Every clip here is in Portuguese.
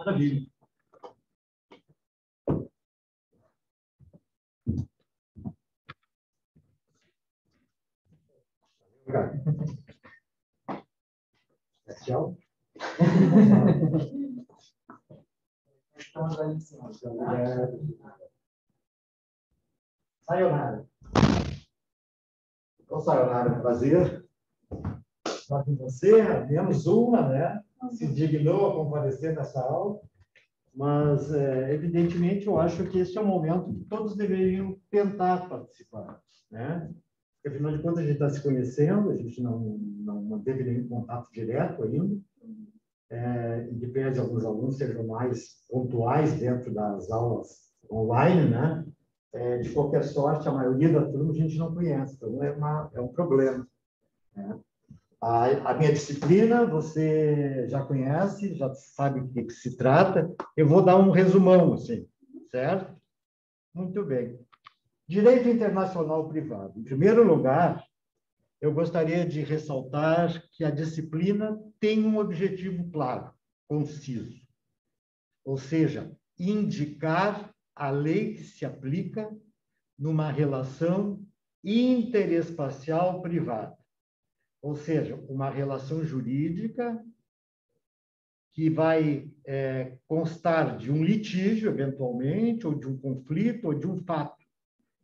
Maravilha. Tchau. Estamos aí em cima. Sayonara. Então, sayonara, prazer. Estar com você, menos uma, né? Se dignou a comparecer nessa aula. Mas, evidentemente, eu acho que esse é o momento que todos deveriam tentar participar, né? Porque, afinal de contas, a gente está se conhecendo, a gente não manteve nenhum contato direto ainda. Em que pese alguns alunos sejam mais pontuais dentro das aulas online, né? De qualquer sorte, a maioria da turma a gente não conhece, então é um problema, né? A minha disciplina você já conhece, já sabe do que se trata. Eu vou dar um resumão, assim, certo? Muito bem. Direito internacional privado. Em primeiro lugar, eu gostaria de ressaltar que a disciplina tem um objetivo claro, conciso. Ou seja, indicar a lei que se aplica numa relação interespacial privada. Ou seja, uma relação jurídica que vai constar de um litígio, eventualmente, ou de um conflito, ou de um fato,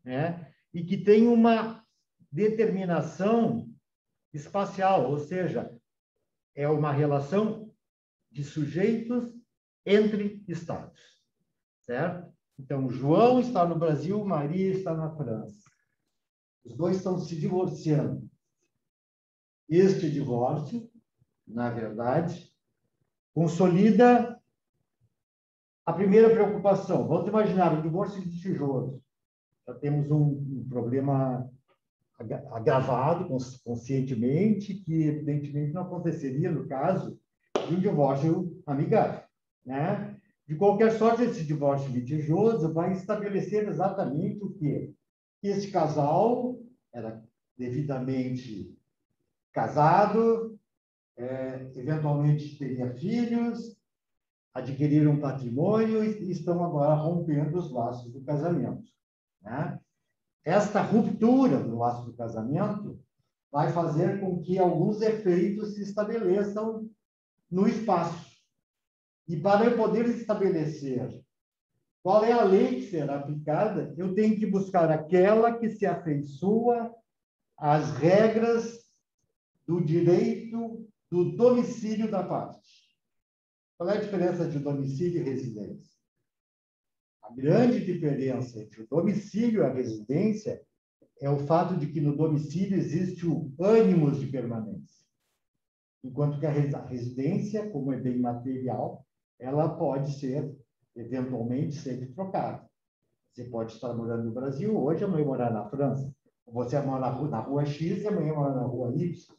né? E que tem uma determinação espacial, ou seja, é uma relação de sujeitos entre estados, certo? Então, João está no Brasil, Maria está na França. Os dois estão se divorciando. Este divórcio, na verdade, consolida a primeira preocupação. Vamos imaginar um divórcio litigioso. Já temos um problema agravado conscientemente, que evidentemente não aconteceria no caso de um divórcio amigável, né? De qualquer sorte, esse divórcio litigioso vai estabelecer exatamente o quê? Que esse casal era devidamente casado, eventualmente teria filhos, adquiriram patrimônio e estão agora rompendo os laços do casamento, né? Esta ruptura do laço do casamento vai fazer com que alguns efeitos se estabeleçam no espaço. E para eu poder estabelecer qual é a lei que será aplicada, eu tenho que buscar aquela que se afeiçoa às regras do direito do domicílio da parte. Qual é a diferença de domicílio e residência? A grande diferença entre o domicílio e a residência é o fato de que no domicílio existe o ânimos de permanência. Enquanto que a residência, como é bem material, ela pode ser, eventualmente, sempre trocada. Você pode estar morando no Brasil hoje, amanhã morar na França. Você mora na rua X e amanhã mora na rua Y.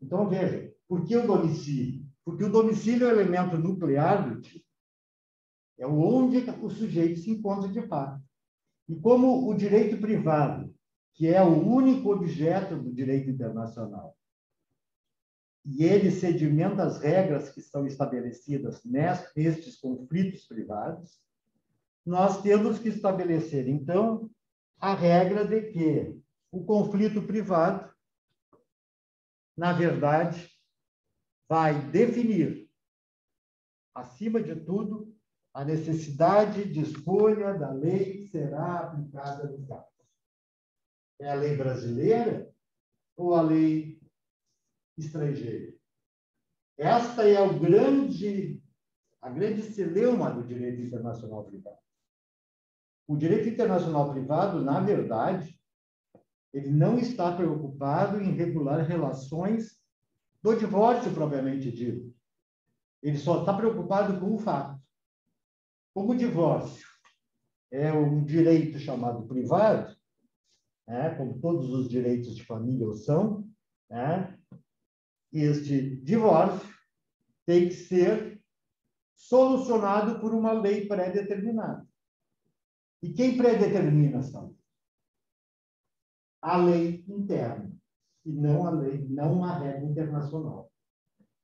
Então, veja, por que o domicílio? Porque o domicílio é o elemento nuclear do tipo. É onde o sujeito se encontra de fato. E como o direito privado, que é o único objeto do direito internacional, e ele sedimenta as regras que estão estabelecidas nestes conflitos privados, nós temos que estabelecer, então, a regra de que o conflito privado, na verdade, vai definir, acima de tudo, a necessidade de escolha da lei que será aplicada no caso. É a lei brasileira ou a lei estrangeira? Esta é a grande celeuma do direito internacional privado. O direito internacional privado, na verdade, ele não está preocupado em regular relações do divórcio propriamente dito. Ele só está preocupado com o fato. Como o divórcio é um direito chamado privado, né, como todos os direitos de família o são, né, este divórcio tem que ser solucionado por uma lei pré-determinada. E quem predetermina essa lei? A lei interna, e não a lei, não uma regra internacional.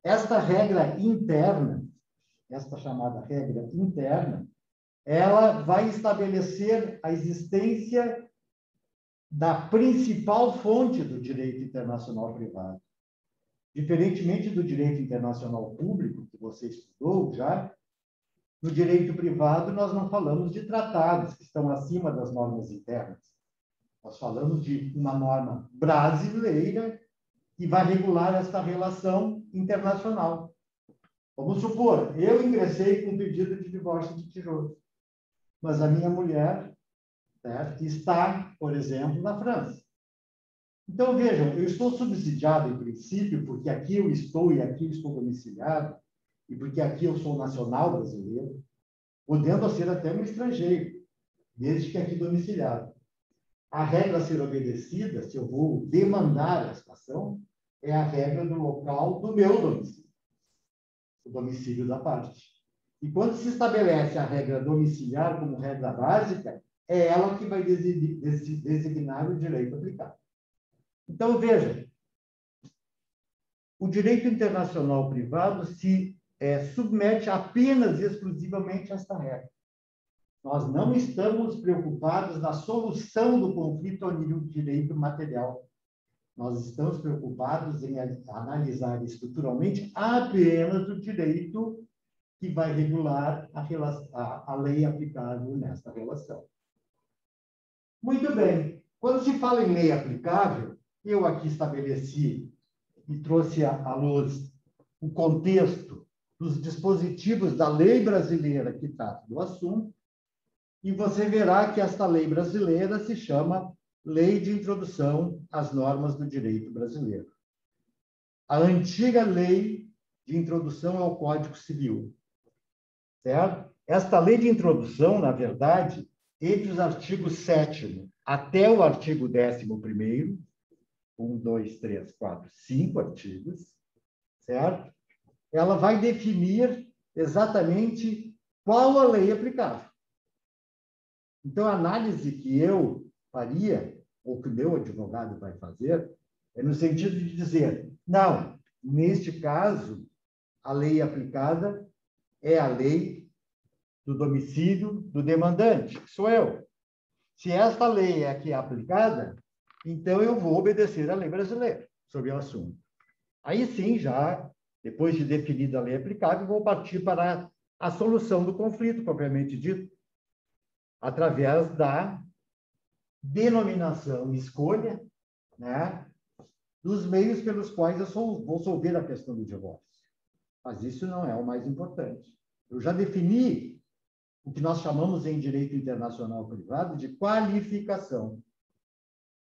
Esta regra interna, esta chamada regra interna, ela vai estabelecer a existência da principal fonte do direito internacional privado. Diferentemente do direito internacional público, que você estudou já, no direito privado nós não falamos de tratados que estão acima das normas internas. Nós falamos de uma norma brasileira que vai regular esta relação internacional. Vamos supor, eu ingressei com um pedido de divórcio de tijolo, mas a minha mulher, certo, está, por exemplo, na França. Então, vejam, eu estou subsidiado, em princípio, porque aqui eu estou e aqui eu estou domiciliado, e porque aqui eu sou nacional brasileiro, podendo ser até um estrangeiro, desde que aqui domiciliado. A regra a ser obedecida, se eu vou demandar esta ação, é a regra do local do meu domicílio, o domicílio da parte. E quando se estabelece a regra domiciliar como regra básica, é ela que vai designar o direito aplicado. Então, veja, o direito internacional privado se submete apenas e exclusivamente a esta regra. Nós não estamos preocupados na solução do conflito ao nível de direito material. Nós estamos preocupados em analisar estruturalmente apenas o direito que vai regular a lei aplicável nesta relação. Muito bem. Quando se fala em lei aplicável, eu aqui estabeleci e trouxe à luz o contexto dos dispositivos da lei brasileira que trata do assunto, e você verá que esta lei brasileira se chama Lei de Introdução às Normas do Direito Brasileiro. A antiga Lei de Introdução ao Código Civil. Certo? Esta lei de introdução, na verdade, entre os artigos 7º até o artigo 11º, 1, 2, 3, 4, 5 artigos, certo? Ela vai definir exatamente qual a lei aplicável. Então, a análise que eu faria, ou que o meu advogado vai fazer, é no sentido de dizer, não, neste caso, a lei aplicada é a lei do domicílio do demandante, que sou eu. Se esta lei é a que é aplicada, então eu vou obedecer à lei brasileira sobre o assunto. Aí sim, já, depois de definida a lei aplicável, vou partir para a solução do conflito, propriamente dito, através da denominação e escolha, né, dos meios pelos quais eu vou solver a questão do divórcio. Mas isso não é o mais importante. Eu já defini o que nós chamamos em direito internacional privado de qualificação.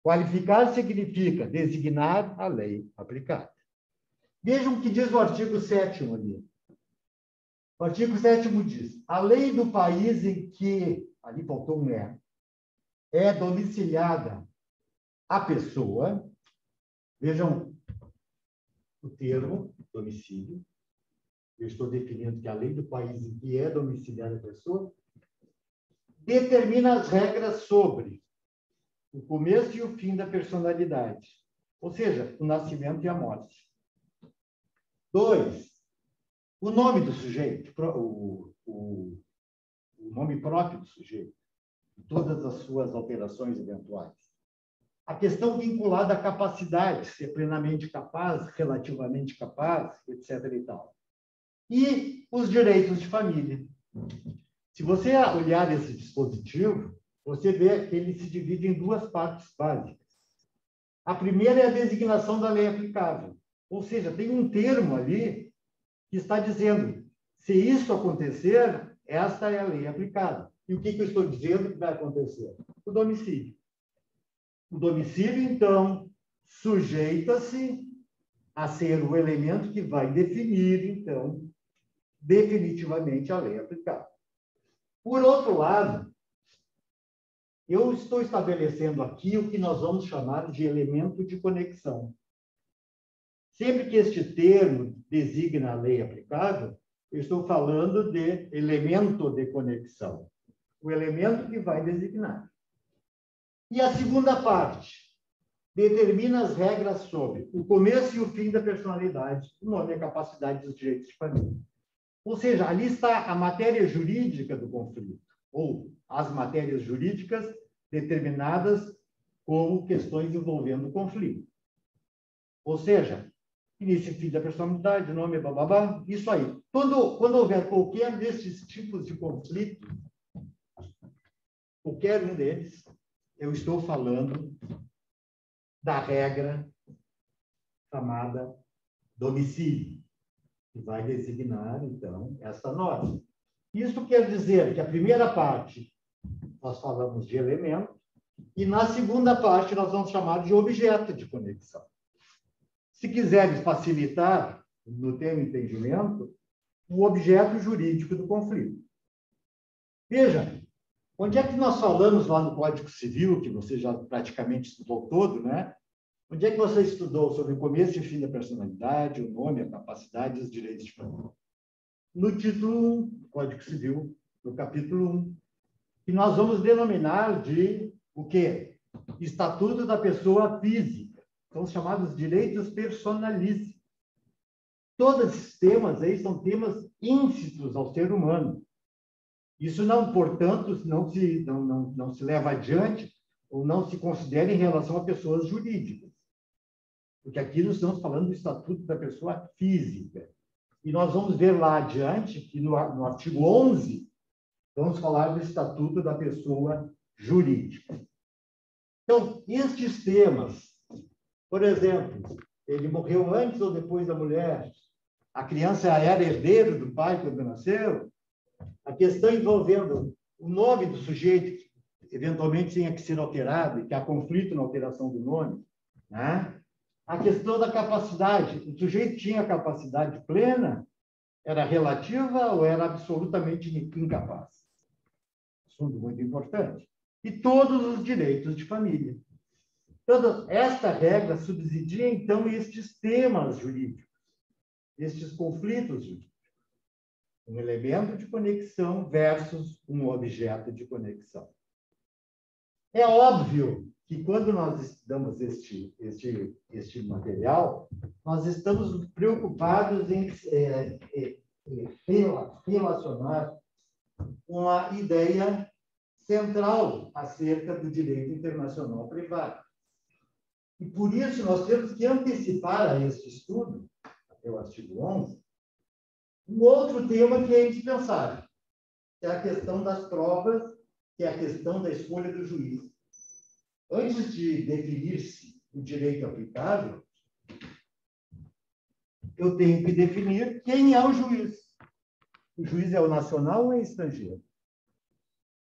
Qualificar significa designar a lei aplicada. Vejam o que diz o artigo 7º ali. O artigo 7º diz: a lei do país em que, ali faltou um é domiciliada a pessoa, vejam o termo domicílio, eu estou definindo que a lei do país em que é domiciliada a pessoa determina as regras sobre o começo e o fim da personalidade, ou seja, o nascimento e a morte. 2, o nome do sujeito, o nome próprio do sujeito, e todas as suas alterações eventuais. A questão vinculada à capacidade, ser plenamente capaz, relativamente capaz, etc. e tal. E os direitos de família. Se você olhar esse dispositivo, você vê que ele se divide em duas partes básicas. A primeira é a designação da lei aplicável. Ou seja, tem um termo ali que está dizendo, se isso acontecer, esta é a lei aplicável. E o que eu estou dizendo que vai acontecer? O domicílio. O domicílio, então, sujeita-se a ser o elemento que vai definir, então, definitivamente a lei aplicável. Por outro lado, eu estou estabelecendo aqui o que nós vamos chamar de elemento de conexão. Sempre que este termo designa a lei aplicável, eu estou falando de elemento de conexão, o elemento que vai designar. E a segunda parte determina as regras sobre o começo e o fim da personalidade, o nome é capacidade dos direitos de família. Ou seja, ali está a matéria jurídica do conflito, ou as matérias jurídicas determinadas como questões envolvendo o conflito. Ou seja, início e fim da personalidade, nome, bababá, isso aí. Quando houver qualquer desses tipos de conflito, qualquer um deles, eu estou falando da regra chamada domicílio, que vai designar, então, essa norma. Isso quer dizer que a primeira parte nós falamos de elemento, e na segunda parte nós vamos chamar de objeto de conexão. Se quiseres facilitar no teu entendimento, o objeto jurídico do conflito. Veja, onde é que nós falamos lá no Código Civil, que você já praticamente estudou todo, né? Onde é que você estudou sobre o começo e fim da personalidade, o nome, a capacidade e os direitos de família? No título 1 do Código Civil, no capítulo 1, que nós vamos denominar de o quê? Estatuto da pessoa física. São os chamados direitos personalíssimos. Todos esses temas aí são temas íncitos ao ser humano. Isso não, portanto, não se leva adiante ou não se considera em relação a pessoas jurídicas. Porque aqui nós estamos falando do Estatuto da Pessoa Física. E nós vamos ver lá adiante que no artigo 11, vamos falar do Estatuto da Pessoa Jurídica. Então, estes temas, por exemplo, ele morreu antes ou depois da mulher? A criança era herdeira do pai quando nasceu? A questão envolvendo o nome do sujeito, que eventualmente tenha que ser alterado, e que há conflito na alteração do nome, né? A questão da capacidade. O sujeito tinha capacidade plena? Era relativa ou era absolutamente incapaz? Assunto muito importante. E todos os direitos de família. Esta regra subsidia, então, estes temas jurídicos, estes conflitos jurídicos. Um elemento de conexão versus um objeto de conexão. É óbvio que quando nós estudamos este material, nós estamos preocupados em relacionar uma ideia central acerca do direito internacional privado. E por isso nós temos que antecipar a este estudo, até o artigo 11, um outro tema que é indispensável, que é a questão das provas, que é a questão da escolha do juiz. Antes de definir-se o direito aplicável, eu tenho que definir quem é o juiz. O juiz é o nacional ou é estrangeiro?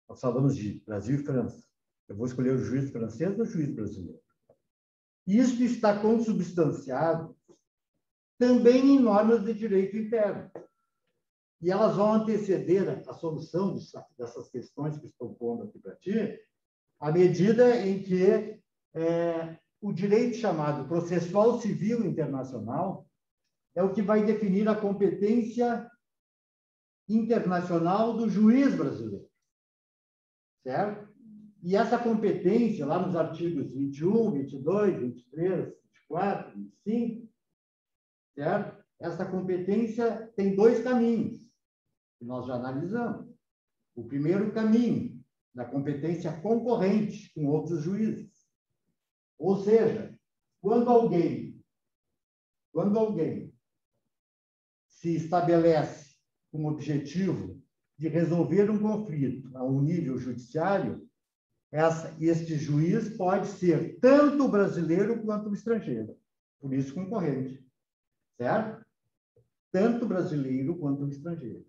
Nós falamos de Brasil e França. Eu vou escolher o juiz francês ou o juiz brasileiro? Isso está consubstanciado também em normas de direito interno. E elas vão anteceder a solução dessas questões que estou pondo aqui para ti, à medida em que o direito chamado processual civil internacional é o que vai definir a competência internacional do juiz brasileiro. Certo? E essa competência, lá nos artigos 21, 22, 23, 24, 25, certo? Essa competência tem dois caminhos, que nós já analisamos. O primeiro caminho, da competência concorrente com outros juízes. Ou seja, quando alguém se estabelece com o objetivo de resolver um conflito a um nível judiciário, este juiz pode ser tanto o brasileiro quanto o estrangeiro. Por isso, concorrente. Certo? Tanto o brasileiro quanto o estrangeiro.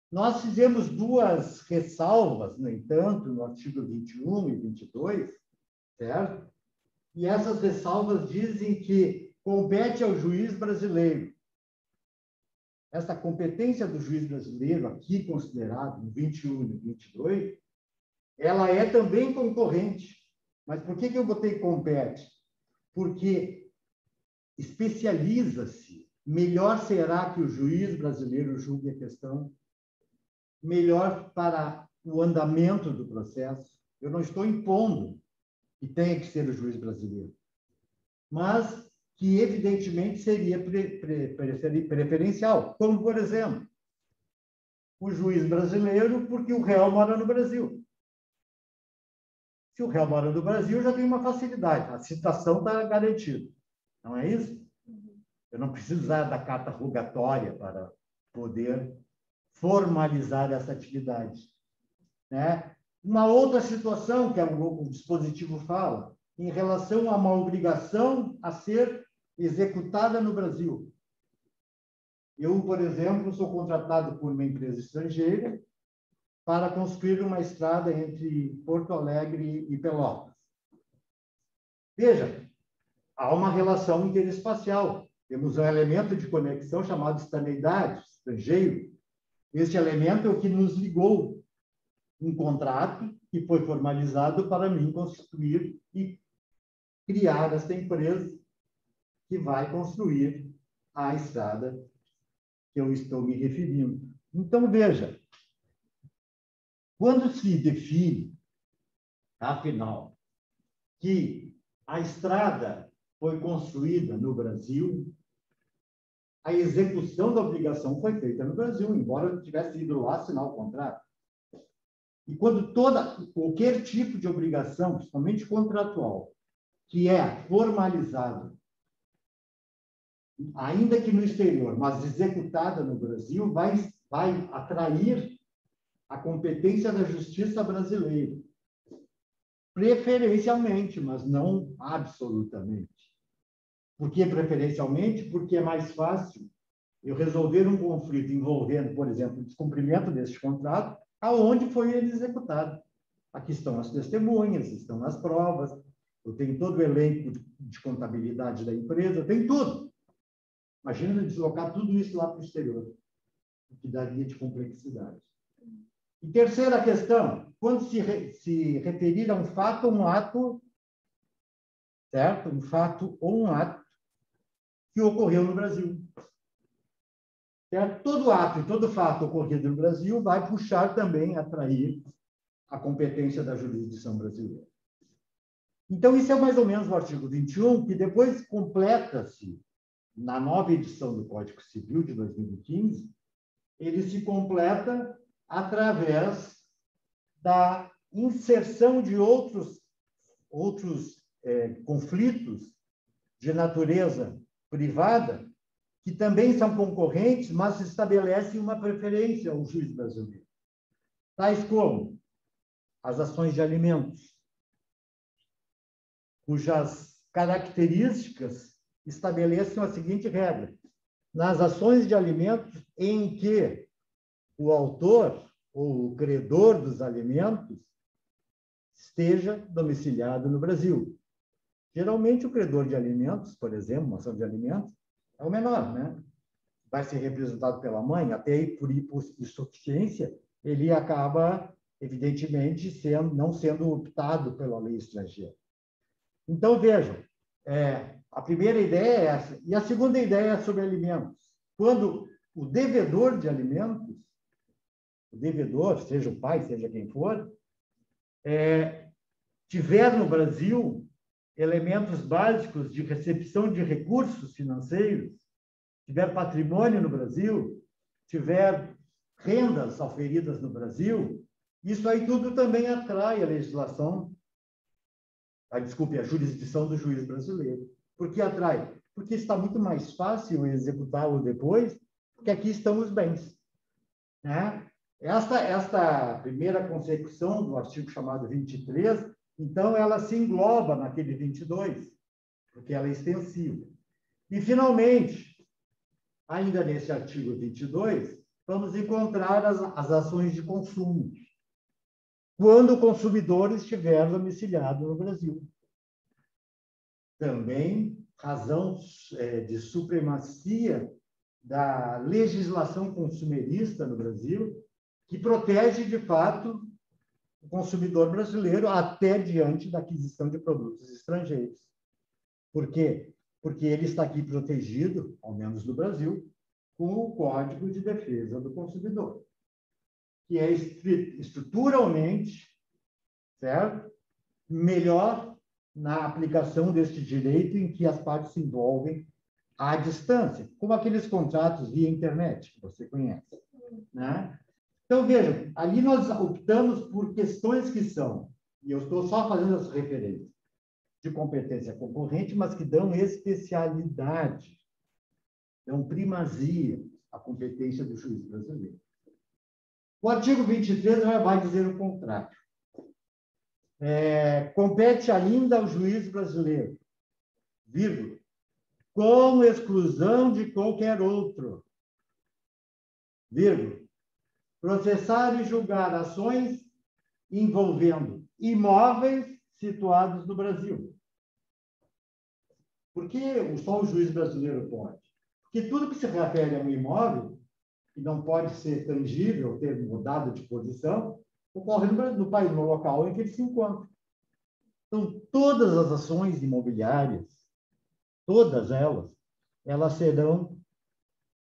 Nós fizemos duas ressalvas, no entanto, no artigo 21 e 22, certo? E essas ressalvas dizem que compete ao juiz brasileiro. Essa competência do juiz brasileiro, aqui considerado no 21 e 22, ela é também concorrente. Mas por que eu botei compete? Porque especializa-se. Melhor será que o juiz brasileiro julgue a questão, melhor para o andamento do processo. Eu não estou impondo que tenha que ser o juiz brasileiro. Mas que evidentemente seria preferencial, como, por exemplo, o juiz brasileiro, porque o réu mora no Brasil. Se o réu mora no Brasil, já tem uma facilidade, a citação está garantida. Não é isso? Eu não preciso usar da carta rogatória para poder formalizar essa atividade. Né? Uma outra situação que o dispositivo fala, em relação a uma obrigação a ser executada no Brasil. Eu, por exemplo, sou contratado por uma empresa estrangeira para construir uma estrada entre Porto Alegre e Pelotas. Veja, há uma relação interespacial. Temos um elemento de conexão chamado estaneidade, estrangeiro. Este elemento é o que nos ligou um contrato que foi formalizado para mim constituir e criar essa empresa que vai construir a estrada que eu estou me referindo. Então, veja, quando se define, afinal, que a estrada foi construída no Brasil, a execução da obrigação foi feita no Brasil, embora eu tivesse ido lá assinar o contrato. E quando qualquer tipo de obrigação, principalmente contratual, que é formalizado, ainda que no exterior, mas executada no Brasil, vai atrair a competência da justiça brasileira. Preferencialmente, mas não absolutamente. Por que preferencialmente? Porque é mais fácil eu resolver um conflito envolvendo, por exemplo, o descumprimento deste contrato, aonde foi ele executado. Aqui estão as testemunhas, estão as provas, eu tenho todo o elenco de contabilidade da empresa, eu tenho tudo. Imagina deslocar tudo isso lá para o exterior, o que daria de complexidade. E terceira questão, quando se referir a um fato ou um ato, certo? Um fato ou um ato que ocorreu no Brasil. Certo? Todo ato e todo fato ocorrido no Brasil vai puxar também, atrair a competência da jurisdição brasileira. Então, isso é mais ou menos o artigo 21, que depois completa-se na nova edição do Código Civil de 2015, ele se completa através da inserção de outros conflitos de natureza privada, que também são concorrentes, mas estabelecem uma preferência ao juiz brasileiro. Tais como as ações de alimentos, cujas características estabelecem a seguinte regra: nas ações de alimentos em que o autor ou o credor dos alimentos esteja domiciliado no Brasil. Geralmente, o credor de alimentos, por exemplo, uma ação de alimentos, é o menor, né? Vai ser representado pela mãe, até aí, por insuficiência, ele acaba, evidentemente, não sendo optado pela lei estrangeira. Então, vejam, a primeira ideia é essa. E a segunda ideia é sobre alimentos. Quando o devedor de alimentos, o devedor, seja o pai, seja quem for, tiver no Brasil elementos básicos de recepção de recursos financeiros, tiver patrimônio no Brasil, tiver rendas auferidas no Brasil, isso aí tudo também atrai a legislação, a jurisdição do juiz brasileiro. Por que atrai? Porque está muito mais fácil executá-lo depois, porque aqui estão os bens. Né? Esta primeira consecução do artigo chamado 23, então, ela se engloba naquele 22, porque ela é extensiva. E, finalmente, ainda nesse artigo 22, vamos encontrar as ações de consumo, quando o consumidor estiver domiciliado no Brasil. Também razão de supremacia da legislação consumerista no Brasil, que protege, de fato, o consumidor brasileiro até diante da aquisição de produtos estrangeiros. Por quê? Porque ele está aqui protegido, ao menos no Brasil, com o Código de Defesa do Consumidor, que é estruturalmente, certo? Melhor na aplicação deste direito em que as partes se envolvem à distância, como aqueles contratos via internet, que você conhece, né? Então, vejam, ali nós optamos por questões que são, e eu estou só fazendo as referências, de competência concorrente, mas que dão especialidade, dão primazia à competência do juiz brasileiro. O artigo 23 vai dizer o contrário. Compete ainda ao juiz brasileiro, vírgula, com exclusão de qualquer outro, vírgula, processar e julgar ações envolvendo imóveis situados no Brasil. Por que só o juiz brasileiro pode? Porque tudo que se refere a um imóvel, que não pode ser tangível, ter mudado de posição, ocorre no país, no local em que ele se encontra. Então, todas as ações imobiliárias, todas elas serão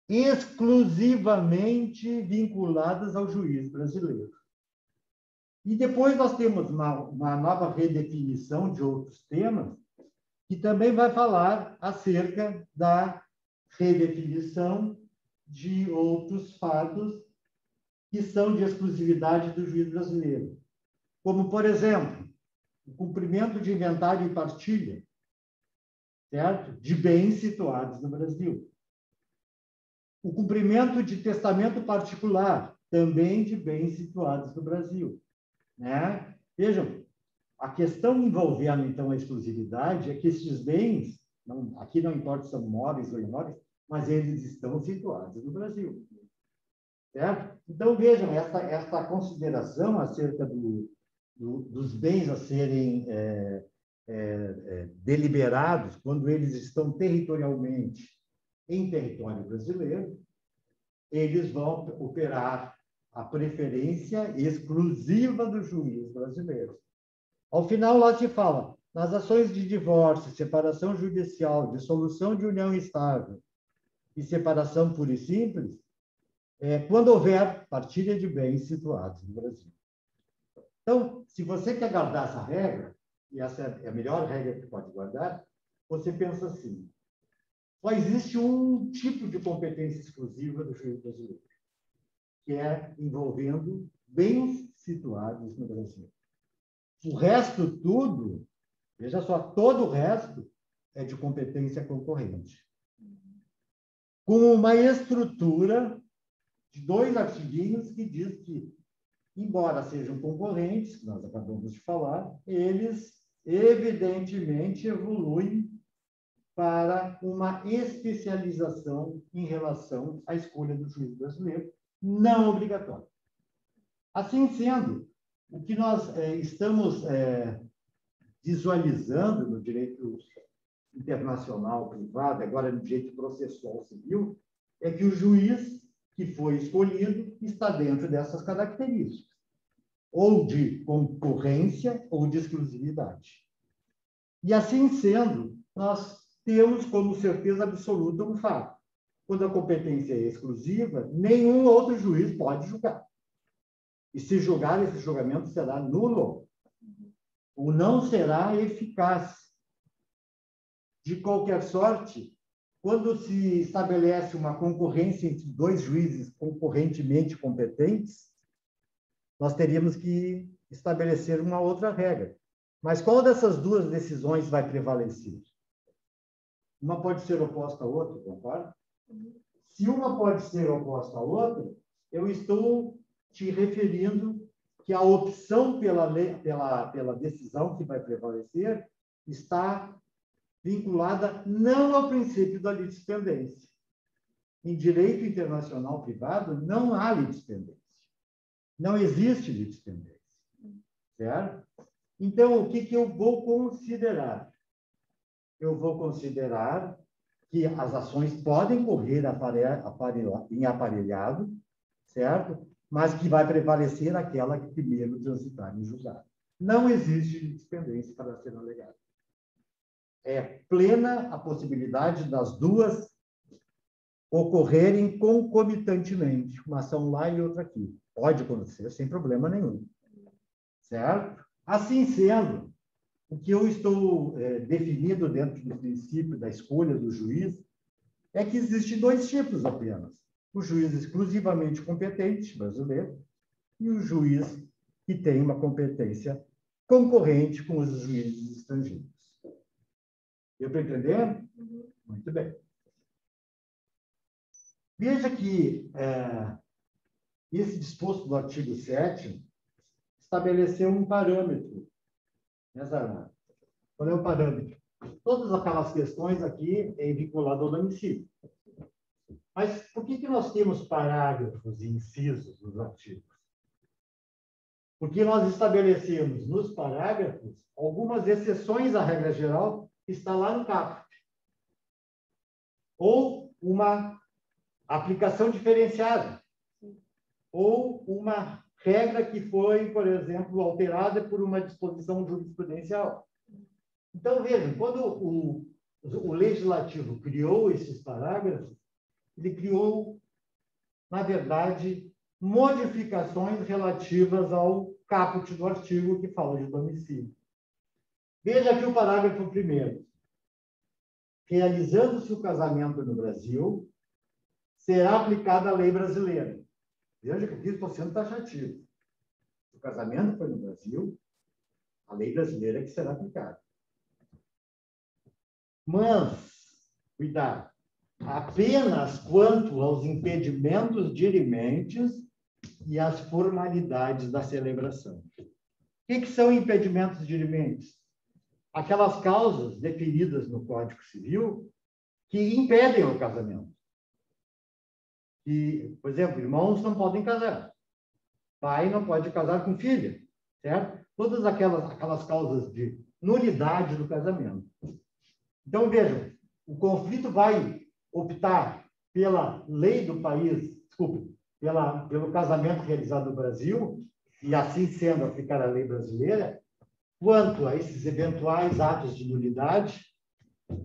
exclusivamente vinculadas ao juiz brasileiro. E depois nós temos uma nova redefinição de outros temas, que também vai falar acerca da redefinição de outros fatos que são de exclusividade do juiz brasileiro. Como, por exemplo, o cumprimento de inventário e partilha, certo? De bens situados no Brasil. O cumprimento de testamento particular, também de bens situados no Brasil, né? Vejam, a questão envolvendo, então, a exclusividade é que esses bens, aqui não importa se são móveis ou imóveis, mas eles estão situados no Brasil, certo? Então, vejam, esta consideração acerca dos bens a serem deliberados quando eles estão territorialmente em território brasileiro, eles vão operar a preferência exclusiva do juiz brasileiro. Ao final, lá se fala, nas ações de divórcio, separação judicial, dissolução de união estável e separação pura e simples, quando houver partilha de bens situados no Brasil. Então, se você quer guardar essa regra, e essa é a melhor regra que pode guardar, você pensa assim, só existe um tipo de competência exclusiva do juiz brasileiro, que é envolvendo bens situados no Brasil. O resto tudo, veja só, todo o resto é de competência concorrente. Com uma estrutura de 2 artiguinhos que diz que, embora sejam concorrentes, que nós acabamos de falar, eles evidentemente evoluem para uma especialização em relação à escolha do juiz brasileiro, não obrigatória. Assim sendo, o que nós estamos visualizando no direito internacional privado, agora no direito processual civil, é que o juiz que foi escolhido está dentro dessas características, ou de concorrência ou de exclusividade. E assim sendo, nós temos como certeza absoluta um fato. Quando a competência é exclusiva, nenhum outro juiz pode julgar. E se julgar, esse julgamento será nulo, ou não será eficaz. De qualquer sorte, quando se estabelece uma concorrência entre 2 juízes concorrentemente competentes, nós teríamos que estabelecer uma outra regra. Mas qual dessas 2 decisões vai prevalecer? Uma pode ser oposta à outra, concorda? Se uma pode ser oposta à outra, eu estou te referindo que a opção pela decisão que vai prevalecer está vinculada não ao princípio da litispendência. Em direito internacional privado, não há litispendência. Não existe litispendência. Certo? Então, o que eu vou considerar? Eu vou considerar que as ações podem correr em aparelhado, certo? Mas que vai prevalecer aquela que primeiro transitar em julgado. Não existe litispendência para ser alegada. É plena a possibilidade das 2 ocorrerem concomitantemente, uma ação lá e outra aqui. Pode acontecer sem problema nenhum. Certo? Assim sendo, o que eu estou definindo dentro do princípio da escolha do juiz é que existem dois tipos apenas. O juiz exclusivamente competente, brasileiro, e o juiz que tem uma competência concorrente com os juízes estrangeiros. Eu estou entendendo? Muito bem. Veja que esse disposto do artigo 7º estabeleceu um parâmetro. Qual é o parâmetro? Todas aquelas questões aqui é vinculado ao domicílio. Mas por que nós temos parágrafos e incisos nos artigos? Porque nós estabelecemos nos parágrafos algumas exceções à regra geral que está lá no caput. Ou uma aplicação diferenciada. Ou uma regra que foi, por exemplo, alterada por uma disposição jurisprudencial. Então, vejam, quando o legislativo criou esses parágrafos, ele criou, na verdade, modificações relativas ao caput do artigo que fala de domicílio. Veja aqui o parágrafo 1º. Realizando-se o casamento no Brasil, será aplicada a lei brasileira. Veja que aqui estou sendo taxativo. O casamento foi no Brasil, a lei brasileira é que será aplicada. Mas, cuidado, apenas quanto aos impedimentos dirimentes e às formalidades da celebração. O que são impedimentos dirimentes? Aquelas causas definidas no Código Civil que impedem o casamento. E, por exemplo, irmãos não podem casar. Pai não pode casar com filha, certo? Todas aquelas causas de nulidade do casamento. Então, vejam, o conflito vai optar pela lei do país, desculpe, pelo casamento realizado no Brasil, e assim sendo aplicar a lei brasileira, quanto a esses eventuais atos de nulidade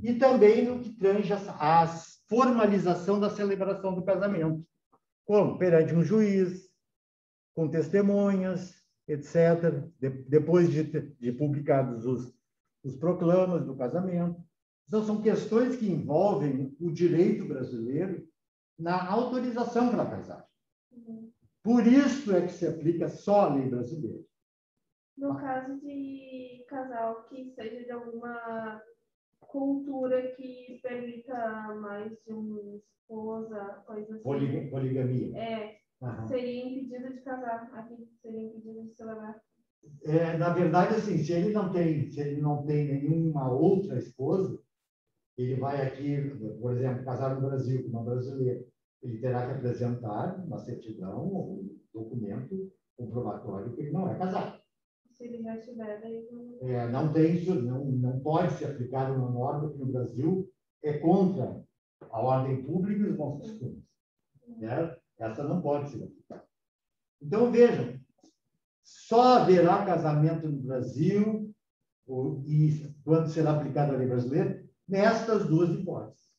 e também no que tange a formalização da celebração do casamento, como perante um juiz, com testemunhas, etc., depois de publicados os proclamas do casamento. Então, são questões que envolvem o direito brasileiro na autorização para casar. Por isso é que se aplica só a lei brasileira. No caso de casal que seja de alguma cultura que permita mais de uma esposa, coisa assim. Poligamia. Seria impedido de casar, aqui seria impedido de celebrar. Na verdade, assim, se ele não tem nenhuma outra esposa, ele vai aqui, por exemplo, casar no Brasil com uma brasileira, ele terá que apresentar uma certidão ou um documento comprobatório que ele não é casado. Se ele já estiver, daí não tem isso, não pode ser aplicada uma norma que no Brasil é contra a ordem pública e os bons costumes. Essa não pode ser aplicada. Então, vejam, só haverá casamento no Brasil e quando será aplicada a lei brasileira nestas duas hipóteses: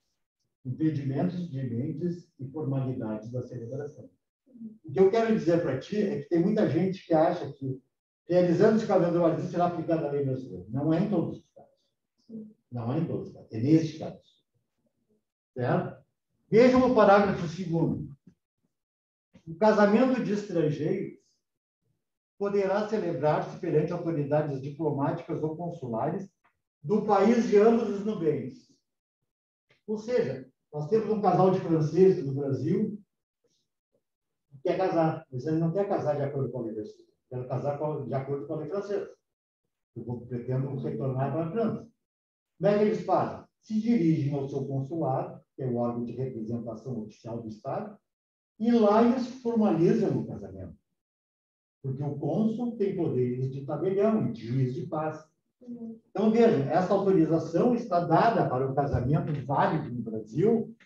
impedimentos dirimentes e formalidades da celebração. O que eu quero dizer para ti é que tem muita gente que acha que realizando-se o casamento no Brasil será aplicada a lei brasileira. Não é em todos os casos. Não é em todos os casos. É neste caso. Certo? Vejam o parágrafo 2º. O casamento de estrangeiros poderá celebrar-se perante autoridades diplomáticas ou consulares do país de ambos os nubentes. Ou seja, nós temos um casal de franceses no Brasil que quer casar, mas ele não quer casar de acordo com a lei brasileira. Quero casar de acordo com a lei francesa. Eu pretendo retornar para a França. Como é que eles fazem? Se dirigem ao seu consulado, que é o órgão de representação oficial do Estado, e lá eles formalizam o casamento. Porque o cônsul tem poderes de tabelião e de juiz de paz. Então, vejam, essa autorização está dada para o casamento válido no Brasil,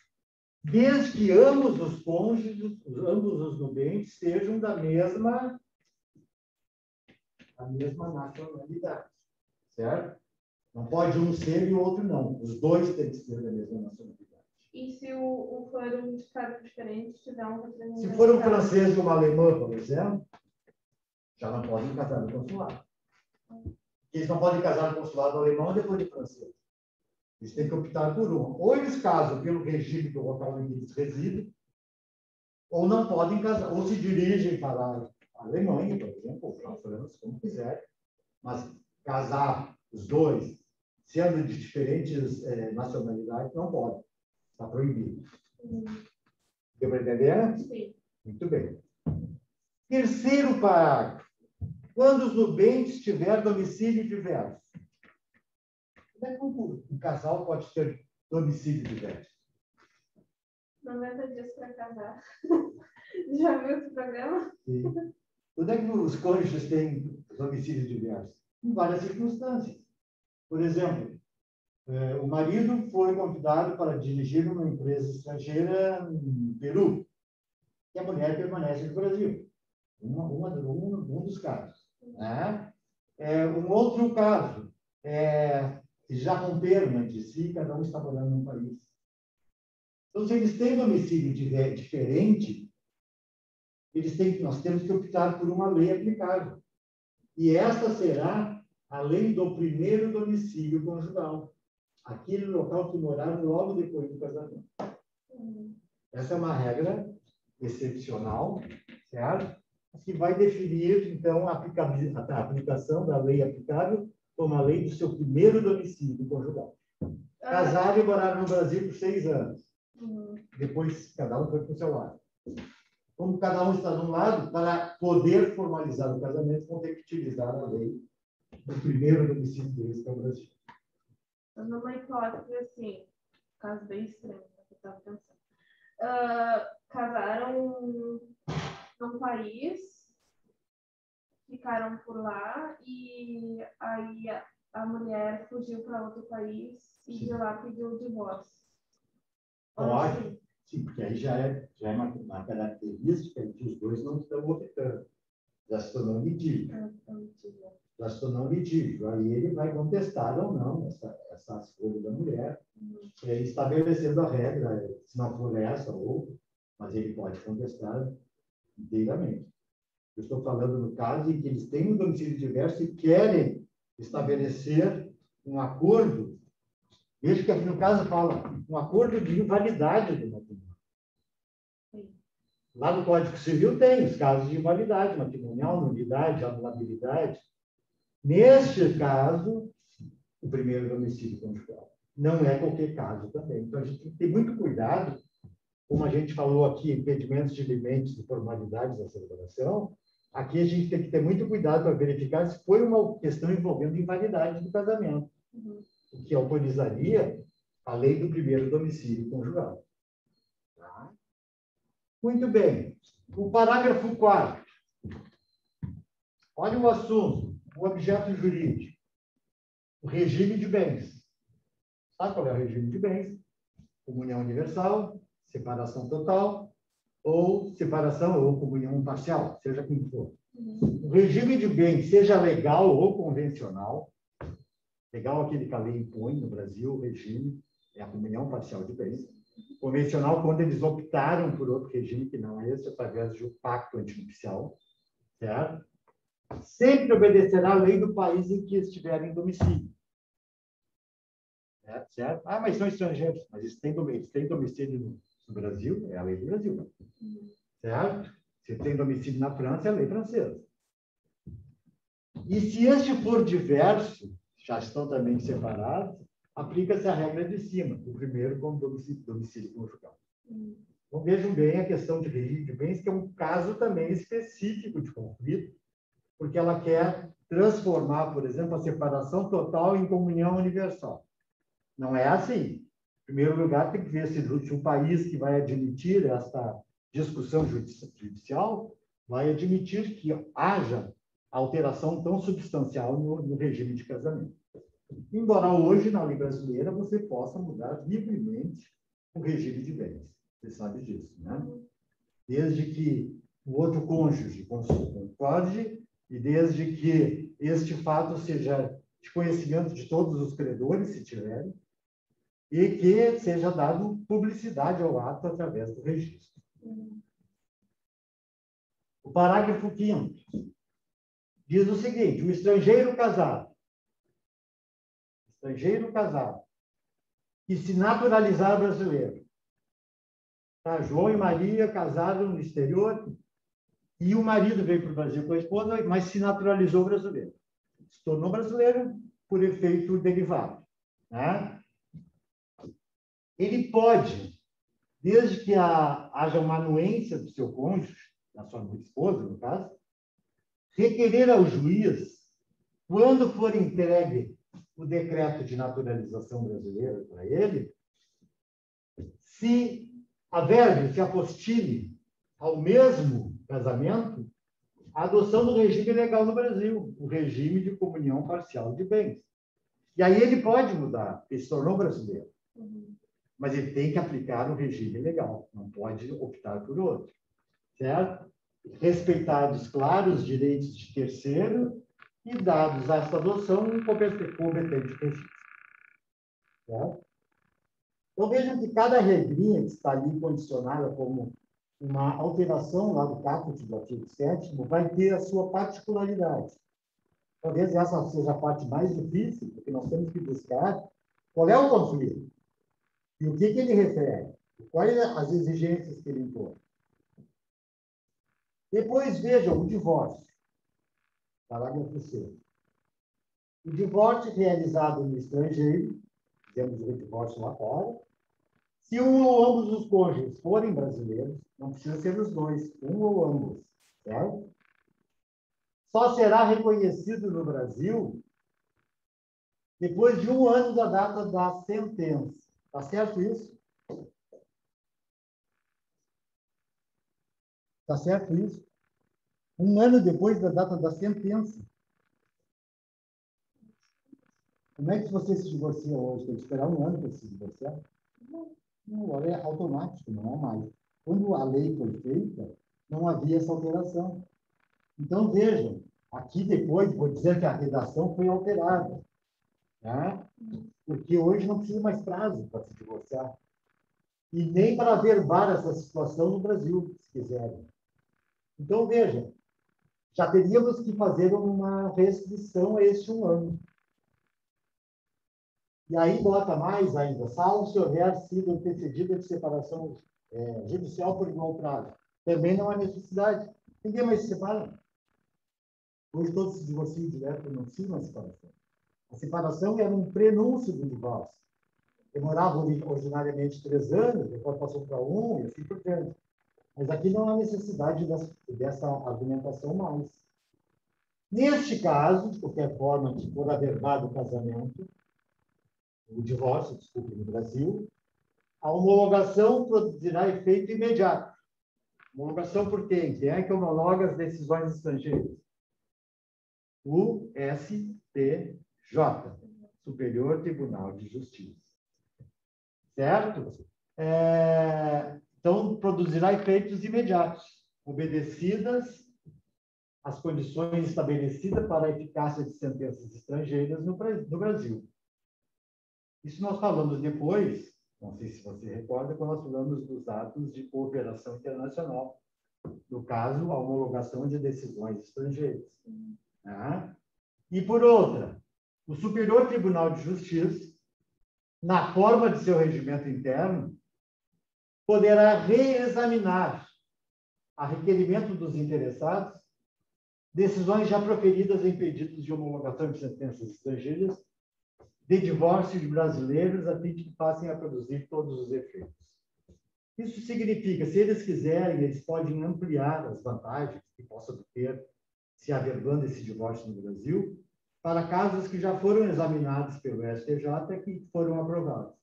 desde que ambos os cônjuges, ambos os nubentes, sejam da mesma nacionalidade, certo? Não pode um ser e o outro não. Os dois têm que ser da mesma nacionalidade. E se for um estado diferente, tiver um representante? Se for um francês e uma alemã, por exemplo, já não podem casar no consulado. Eles não podem casar no consulado alemão e depois de francês. Eles têm que optar por um. Ou eles casam pelo regime do local em que eles residem, ou não podem casar, ou se dirigem para a Alemanha, por exemplo, ou para a França, como quiser, mas casar os dois, sendo de diferentes nacionalidades, não pode. Está proibido. Deu para entender? Sim. Muito bem. Terceiro parágrafo. Quando os nubentes tiver domicílio diverso. Como é que um casal pode ter domicílio diverso? 90 dias para casar. Já viu esse programa? Sim. Onde é que os cônjuges têm domicílio diverso? Em várias circunstâncias. Por exemplo, o marido foi convidado para dirigir uma empresa estrangeira no Peru, e a mulher permanece no Brasil. Um dos casos. Né? Um outro caso, já romperam entre si, cada um está morando num país. Então, se eles têm domicílio diferente, nós temos que optar por uma lei aplicável. E esta será a lei do primeiro domicílio conjugal. Aquele local que moraram logo depois do casamento. Essa é uma regra excepcional, certo? Que vai definir, então, a aplicação da lei aplicável como a lei do seu primeiro domicílio conjugal. Casaram e moraram no Brasil por 6 anos. Depois, cada um foi para o seu lado. Como cada um está de um lado, para poder formalizar o casamento, vão ter que utilizar a lei do primeiro domicílio deles, que é o Brasil. Numa hipótese assim, caso bem extremo, que eu estava pensando. Casaram num país, ficaram por lá e aí a mulher fugiu para outro país e de lá pediu o divórcio. Pode, sim, porque aí já é uma característica que os dois não estão optando. Já se tornou litígio. Já se tornou litígio. Aí ele vai contestar ou não essa escolha da mulher, estabelecendo a regra, se não for essa, mas ele pode contestar inteiramente. Eu estou falando no caso em que eles têm um domicílio diverso e querem estabelecer um acordo. Veja que aqui no caso fala um acordo de invalidade do matrimônio. Lá no Código Civil tem os casos de invalidade matrimonial, nulidade, anulabilidade. Neste caso, o primeiro domicílio conjugal. Não é qualquer caso também. Então, a gente tem que ter muito cuidado, como a gente falou aqui, impedimentos de limites e formalidades da celebração. Aqui a gente tem que ter muito cuidado para verificar se foi uma questão envolvendo invalidade do casamento, o que autorizaria a lei do primeiro domicílio conjugal. Tá? Muito bem. O parágrafo 4º. Olha o assunto, o objeto jurídico. O regime de bens. Sabe qual é o regime de bens? Comunhão universal, separação total, ou separação ou comunhão parcial, seja como for. O regime de bens, seja legal ou convencional, legal aquele que a lei impõe no Brasil, o regime é a comunhão parcial de bens. Convencional, quando eles optaram por outro regime que não esse, através de um pacto antinupcial, certo? Sempre obedecerá a lei do país em que estiverem em domicílio. Certo? Ah, mas são estrangeiros. Mas eles têm domicílio no Brasil, é a lei do Brasil. Certo? Se tem domicílio na França, é a lei francesa. E se este for diverso, já estão também separados, aplica-se a regra de cima, o primeiro como domicílio conjugal. Então, vejam bem a questão de regime de bens, que é um caso também específico de conflito, porque ela quer transformar, por exemplo, a separação total em comunhão universal. Não é assim. Em primeiro lugar, tem que ver se o país que vai admitir esta discussão judicial vai admitir que haja alteração tão substancial no regime de casamento. Embora hoje, na lei brasileira, você possa mudar livremente o regime de bens. Você sabe disso, né? Desde que o outro cônjuge concorde e desde que este fato seja de conhecimento de todos os credores, se tiverem, e que seja dado publicidade ao ato através do registro. O parágrafo 5º diz o seguinte: o estrangeiro casado estrangeiro casado, que se naturalizar brasileiro. Tá? João e Maria casaram no exterior e o marido veio para o Brasil com a esposa, mas se naturalizou brasileiro. Se tornou brasileiro por efeito derivado. Né? Ele pode, desde que haja uma anuência do seu cônjuge, da sua esposa, no caso, requerer ao juiz, quando for entregue o decreto de naturalização brasileira para ele, se se apostile ao mesmo casamento a adoção do regime legal no Brasil, o regime de comunhão parcial de bens. E aí ele pode mudar, porque se tornou brasileiro. Mas ele tem que aplicar o regime legal, não pode optar por outro. Certo? Respeitados, claro, os direitos de terceiro e dados a esta adoção um competente registro. Certo? Então, vejam que cada regrinha que está ali condicionada como uma alteração lá do caput do artigo 7º vai ter a sua particularidade. Talvez essa seja a parte mais difícil, porque nós temos que buscar qual é o conflito e o que ele refere, quais as exigências que ele impõe. Depois, vejam o divórcio. Parágrafo 6. O divórcio realizado no estrangeiro, temos o divórcio lá fora, se um ou ambos os cônjuges forem brasileiros, não precisa ser os dois, um ou ambos, certo? Só será reconhecido no Brasil depois de 1 ano da data da sentença. Está certo isso? Está certo isso? 1 ano depois da data da sentença. Como é que você se divorcia hoje? Tem que esperar 1 ano para se divorciar? Não, agora é automático, não é mais. Quando a lei foi feita, não havia essa alteração. Então, vejam, aqui depois, vou dizer que a redação foi alterada. Né? Porque hoje não precisa mais prazo para se divorciar. E nem para averbar essa situação no Brasil, se quiserem. Então, vejam, já teríamos que fazer uma restrição a este 1 ano. E aí bota mais ainda, salvo se houver sido antecedida de separação judicial por igual prazo. Também não há necessidade. Ninguém mais se separa. Hoje todos se divorciam direto, não precisa uma separação. A separação era um prenúncio do divórcio. Demorava originariamente 3 anos, depois passou para 1 e assim por diante. Mas aqui não há necessidade dessa argumentação mais. Neste caso, de qualquer forma, se for averbado o casamento, o divórcio, desculpe, no Brasil, a homologação produzirá efeito imediato. Homologação por quem? Quem é que homologa as decisões estrangeiras? O STJ, Superior Tribunal de Justiça. Certo? Então, produzirá efeitos imediatos, obedecidas as condições estabelecidas para a eficácia de sentenças estrangeiras no Brasil. Isso nós falamos depois, não sei se você recorda, quando nós falamos dos atos de cooperação internacional, no caso, a homologação de decisões estrangeiras. Né? E, por outra, o Superior Tribunal de Justiça, na forma de seu regimento interno, poderá reexaminar, a requerimento dos interessados, decisões já proferidas em pedidos de homologação de sentenças estrangeiras de divórcio de brasileiros, a fim de que passem a produzir todos os efeitos. Isso significa, se eles quiserem, eles podem ampliar as vantagens que possam ter se averbando esse divórcio no Brasil, para casos que já foram examinados pelo STJ e que foram aprovados.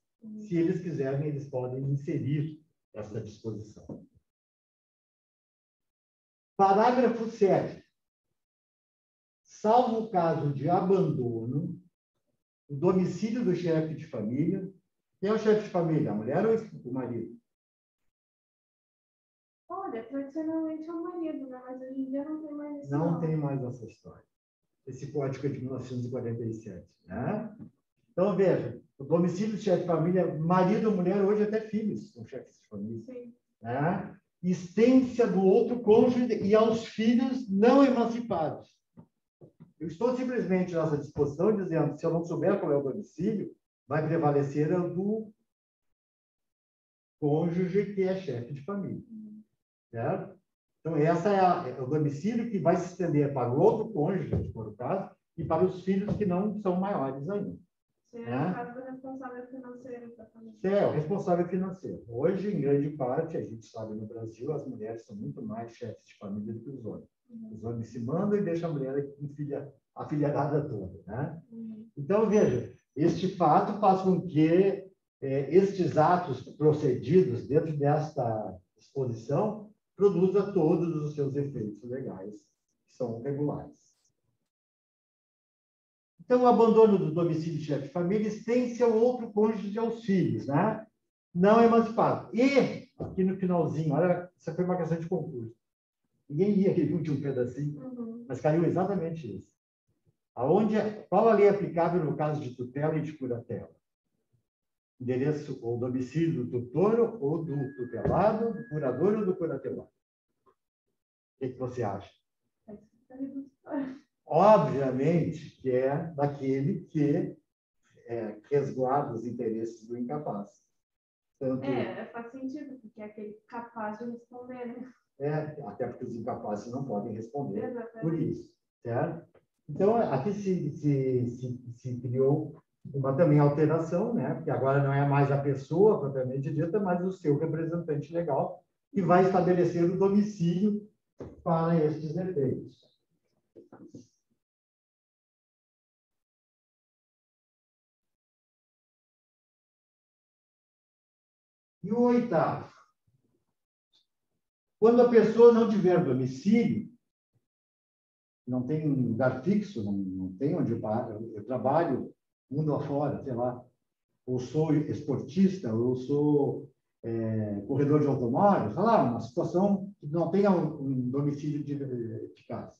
Se eles quiserem, eles podem inserir essa disposição. Parágrafo 7º. Salvo o caso de abandono, o domicílio do chefe de família. Quem é o chefe de família? A mulher ou o marido? Olha, tradicionalmente é o marido, né? Mas hoje em dia não tem mais isso. Não tem mais essa história. Esse código é de 1947. Né? Então, veja, o domicílio do chefe de família, marido ou mulher, hoje até filhos são chefes de família. Sim. Né? Estende-se do outro cônjuge e aos filhos não emancipados. Eu estou simplesmente nessa disposição dizendo que se eu não souber qual é o domicílio, vai prevalecer o do cônjuge que é chefe de família. Certo? Então, essa é o domicílio que vai se estender para o outro cônjuge, se for o caso, e para os filhos que não são maiores ainda. Você é o caso do responsável financeiro da família. É, o responsável financeiro. Hoje, em grande parte, a gente sabe no Brasil, as mulheres são muito mais chefes de família do que os homens. Os homens se mandam e deixam a mulher afilhada toda. Né? Então, veja, este fato faz com que estes atos procedidos dentro desta disposição produza todos os seus efeitos legais, que são regulares. Então, o abandono do domicílio de chefe de família estende-se ao outro cônjuge aos filhos, né? Não emancipado. E, aqui no finalzinho, olha, essa foi uma questão de concurso. Ninguém ia aquele último pedacinho, mas caiu exatamente isso. Qual a lei aplicável no caso de tutela e de curatela? Endereço ou domicílio do tutor ou do tutelado, do curador ou do curatelado? O que você acha? Obviamente que é daquele que resguarda os interesses do incapaz. Tanto, faz sentido, porque é aquele capaz de responder, né? Até porque os incapazes não podem responder. Exatamente. Por isso, certo? Então, aqui se criou também alteração, né? Porque agora não é mais a pessoa propriamente dita, mas o seu representante legal, que vai estabelecer o domicílio para estes efeitos. E o oitavo. Quando a pessoa não tiver domicílio, não tem um lugar fixo, não tem onde eu trabalho mundo afora, sei lá, ou sou esportista, ou sou corredor de automóveis, sei lá, uma situação que não tenha um domicílio de casa.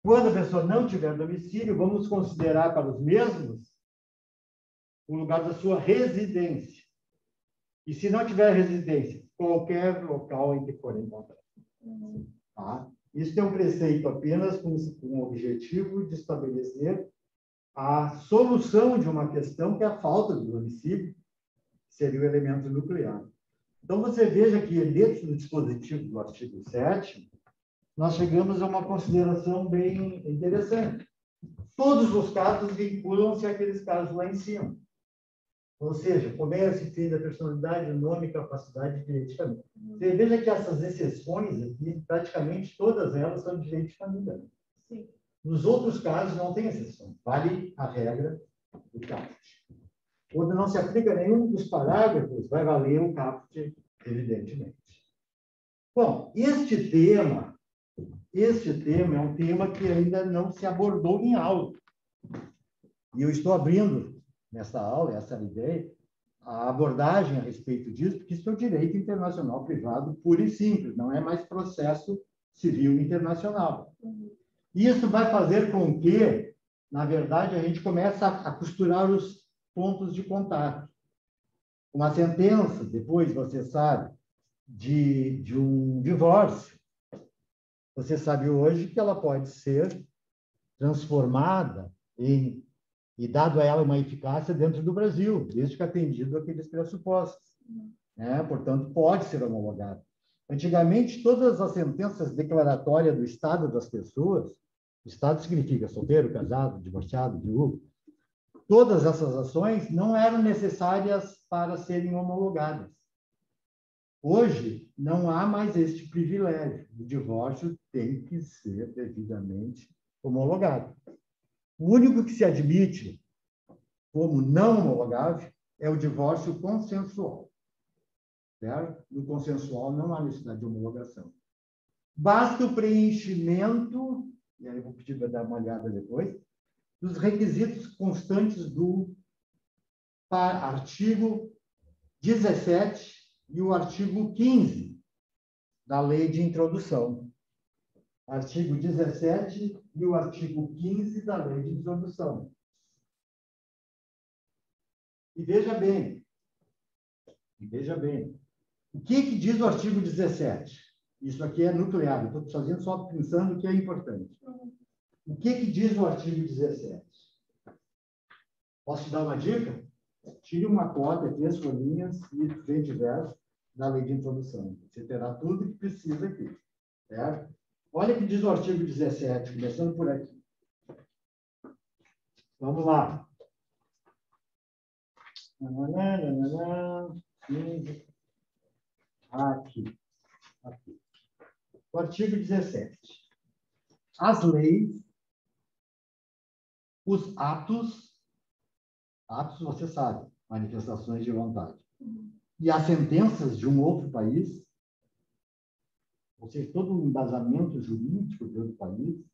Quando a pessoa não tiver domicílio, vamos considerar para os mesmos o lugar da sua residência. E se não tiver residência, qualquer local em que for encontrado. Tá? Isso é um preceito apenas com o objetivo de estabelecer a solução de uma questão que é a falta do domicílio, que seria o elemento nuclear. Então, você veja que dentro do dispositivo do artigo 7º, nós chegamos a uma consideração bem interessante. Todos os casos vinculam-se àqueles casos lá em cima. Ou seja, começo e fim da personalidade, nome, capacidade e direito de família. Você veja que essas exceções aqui, praticamente todas elas são de direito de família. Sim. Nos outros casos, não tem exceção. Vale a regra do caput. Quando não se aplica nenhum dos parágrafos, vai valer o caput, evidentemente. Bom, este tema é um tema que ainda não se abordou em aula. E eu estou abrindo, nessa aula, essa é a ideia, a abordagem a respeito disso, porque isso é o direito internacional privado puro e simples, não é mais processo civil internacional. Isso vai fazer com que, na verdade, a gente comece a costurar os pontos de contato. Uma sentença, depois, você sabe, de um divórcio, você sabe hoje que ela pode ser transformada e dado a ela uma eficácia dentro do Brasil, desde que atendido aqueles pressupostos. Portanto, pode ser homologada. Antigamente, todas as sentenças declaratórias do estado das pessoas, estado significa solteiro, casado, divorciado, viúvo, todas essas ações não eram necessárias para serem homologadas. Hoje, não há mais este privilégio. O divórcio tem que ser devidamente homologado. O único que se admite como não homologável é o divórcio consensual. Certo? No consensual não há necessidade de homologação. Basta o preenchimento, e aí eu vou pedir para dar uma olhada depois, dos requisitos constantes do artigo 17 e o artigo 15 da Lei de Introdução. Artigo 17 e o artigo 15 da Lei de Introdução. E veja bem, o que diz o artigo 17? Isso aqui é nuclear, estou fazendo só pensando que é importante. O que diz o artigo 17? Posso te dar uma dica? Tire uma cópia, 3 folhinhas e frente e verso da lei de introdução. Você terá tudo que precisa aqui. Certo? Olha o que diz o artigo 17, começando por aqui. Vamos lá. Aqui. O artigo 17. As leis, os atos você sabe, manifestações de vontade, e as sentenças de um outro país, ou seja, todo um embasamento jurídico de outro país,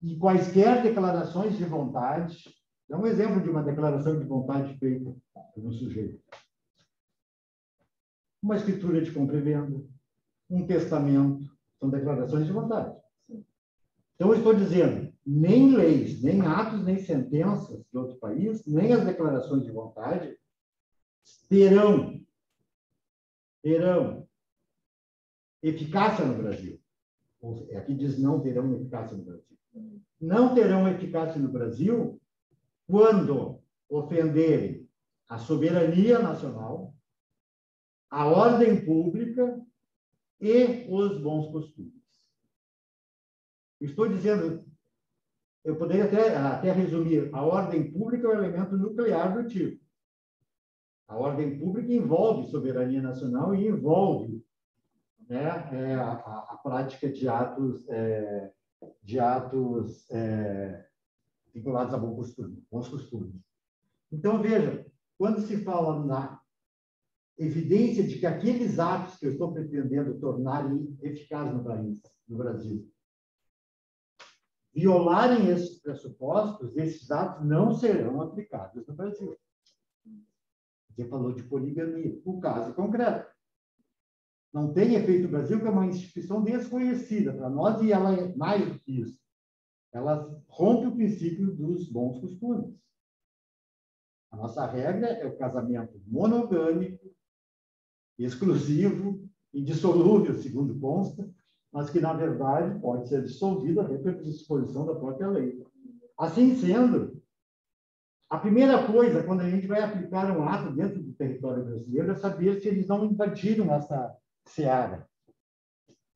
e quaisquer declarações de vontade. Dá um exemplo de uma declaração de vontade feita por um sujeito. Uma escritura de compra e venda, um testamento, são declarações de vontade. Então, eu estou dizendo, nem leis, nem atos, nem sentenças de outro país, nem as declarações de vontade terão eficácia no Brasil. Aqui diz não terão eficácia no Brasil. Não terão eficácia no Brasil quando ofenderem a soberania nacional, a ordem pública e os bons costumes. Estou dizendo, eu poderia até resumir, a ordem pública é o elemento nuclear do tipo. A ordem pública envolve soberania nacional e envolve, né, a prática de atos vinculados a bons costumes. Então, veja, quando se fala na evidência de que aqueles atos que eu estou pretendendo tornar eficazes no Brasil, violarem esses pressupostos, esses atos não serão aplicados no Brasil. Você falou de poligamia. O caso concreto. Não tem efeito no Brasil, que é uma instituição desconhecida para nós, e ela é mais do que isso. Ela rompe o princípio dos bons costumes. A nossa regra é o casamento monogâmico, exclusivo, indissolúvel, segundo consta, mas que, na verdade, pode ser dissolvido até pela disposição da própria lei. Assim sendo, a primeira coisa, quando a gente vai aplicar um ato dentro do território brasileiro, é saber se eles não invadiram essa seara.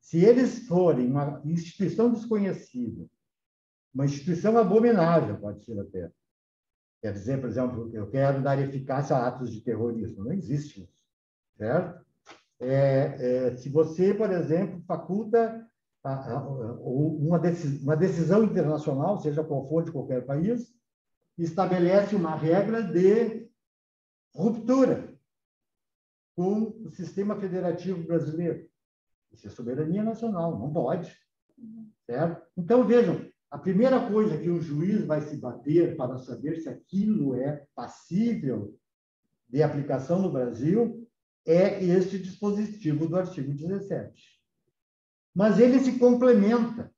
Se eles forem uma instituição desconhecida, uma instituição abominável, pode ser até. Quer dizer, por exemplo, eu quero dar eficácia a atos de terrorismo. Não existe isso, certo? Se você, por exemplo, faculta uma decisão internacional, seja qual for de qualquer país, estabelece uma regra de ruptura com o sistema federativo brasileiro. Isso é soberania nacional, não pode. Certo? Então, vejam, a primeira coisa que o juiz vai se bater para saber se aquilo é passível de aplicação no Brasil é este dispositivo do artigo 17. Mas ele se complementa,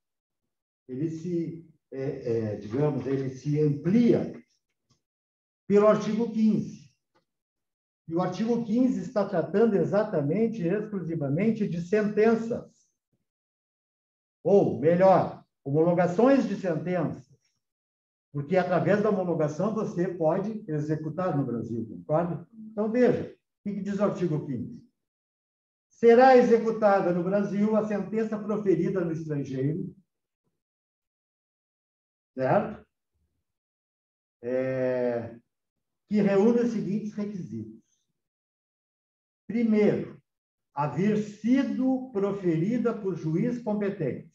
ele se, ele se amplia pelo artigo 15. E o artigo 15 está tratando exatamente, exclusivamente, de sentenças. Ou, melhor, homologações de sentenças. Porque, através da homologação, você pode executar no Brasil, concorda? Então, veja, o que diz o artigo 15? Será executada no Brasil a sentença proferida no estrangeiro, certo? Que reúne os seguintes requisitos. Primeiro, haver sido proferida por juiz competente.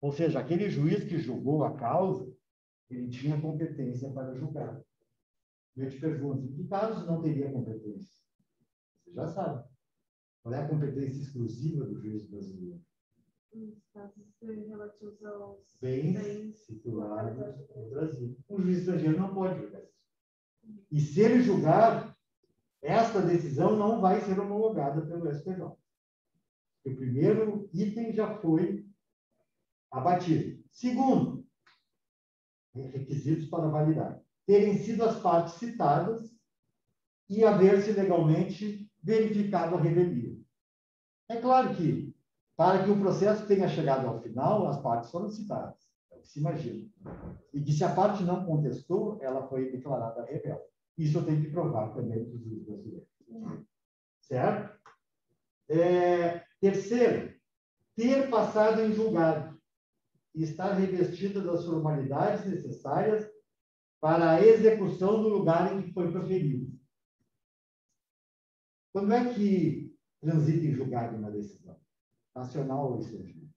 Ou seja, aquele juiz que julgou a causa, ele tinha competência para julgar. Eu te pergunto, em que casos não teria competência? Você já sabe. Qual é a competência exclusiva do juiz brasileiro? Nos casos relativos aos bens situados no Brasil. O juiz estrangeiro não pode julgar isso. E se ele julgar, esta decisão não vai ser homologada pelo STJ. O primeiro item já foi abatido. Segundo, requisitos para validar. Terem sido as partes citadas e haver-se legalmente verificado a revelia. É claro que para que o processo tenha chegado ao final, as partes foram citadas. É o que se imagina. E que se a parte não contestou, ela foi declarada rebelde. Isso eu tenho que provar também para os juízes brasileiros. Certo? Terceiro, ter passado em julgado e estar revestida das formalidades necessárias para a execução do lugar em que foi proferido. Quando é que transita em julgado uma decisão? Nacional ou estrangeira?